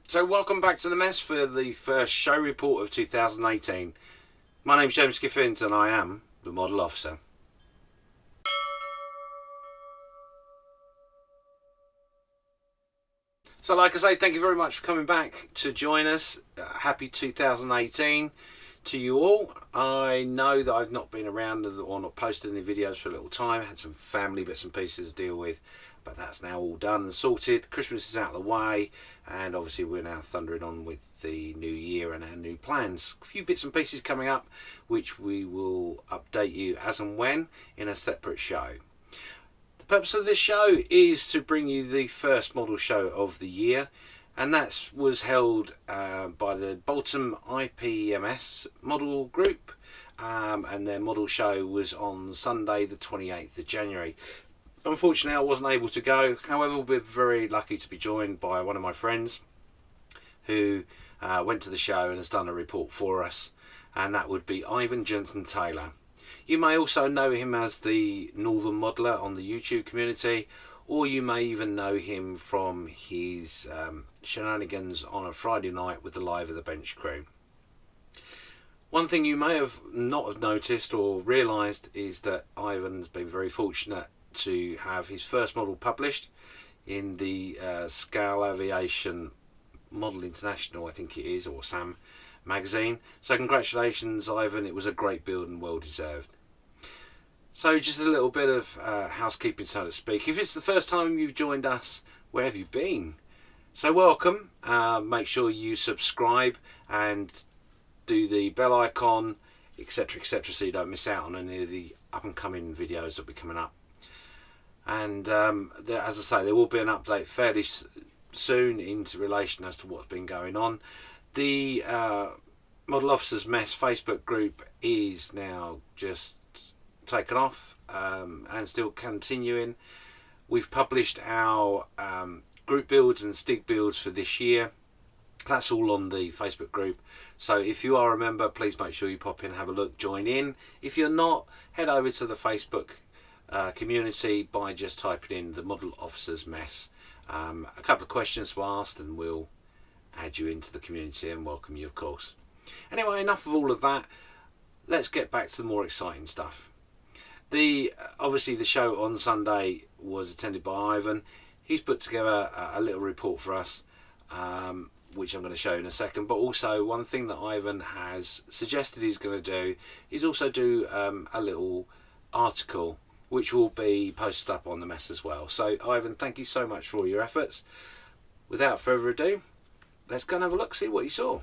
So welcome back to the mess for the first show report of 2018. My name's James Giffins and I am the model officer. So like I say, thank you very much for coming back to join us. Happy 2018 to you all. I know that I've not been around or not posted any videos for a little time. I had some family bits and pieces to deal with, but that's now all done and sorted. Christmas is out of the way, and obviously we're now thundering on with the new year and our new plans. A few bits and pieces coming up which we will update you as and when in a separate show. The purpose of this show is to bring you the first model show of the year, and that was held by the Bolton IPMS model group, and their model show was on Sunday the 28th of January. Unfortunately I wasn't able to go, however we're very lucky to be joined by one of my friends who went to the show and has done a report for us, and that would be Jensen Taylor. You may also know him as the Northern Modeller on the YouTube community, or you may even know him from his shenanigans on a Friday night with the Live of the Bench crew. One thing you may have not have noticed or realised is that Ivan's been very fortunate to have his first model published in the Scale Aviation Model International, I think it is, or SAM magazine. So congratulations, Ivan, it was a great build and well deserved. So just a little bit of housekeeping, so to speak. If it's the first time you've joined us, where have you been? So welcome. Make sure you subscribe and do the bell icon, etc, so you don't miss out on any of the up and coming videos that will be coming up. And as I say, there will be an update fairly soon into relation as to what's been going on. The Model Officers Mess Facebook group is now just taken off and still continuing. We've published our group builds and stick builds for this year. That's all on the Facebook group, so if you are a member, please make sure you pop in, have a look, join in. If you're not, head over to the Facebook community by just typing in the Model Officers Mess. A couple of questions to ask and we'll add you into the community and welcome you, of course. Anyway, enough of all of that. Let's get back to the more exciting stuff. Obviously the show on Sunday was attended by Ivan. He's put together a little report for us, which I'm going to show you in a second. But also one thing that Ivan has suggested he's going to do is also do a little article which will be posted up on the mess as well. So Ivan, thank you so much for all your efforts. Without further ado, let's go and have a look, see what you saw.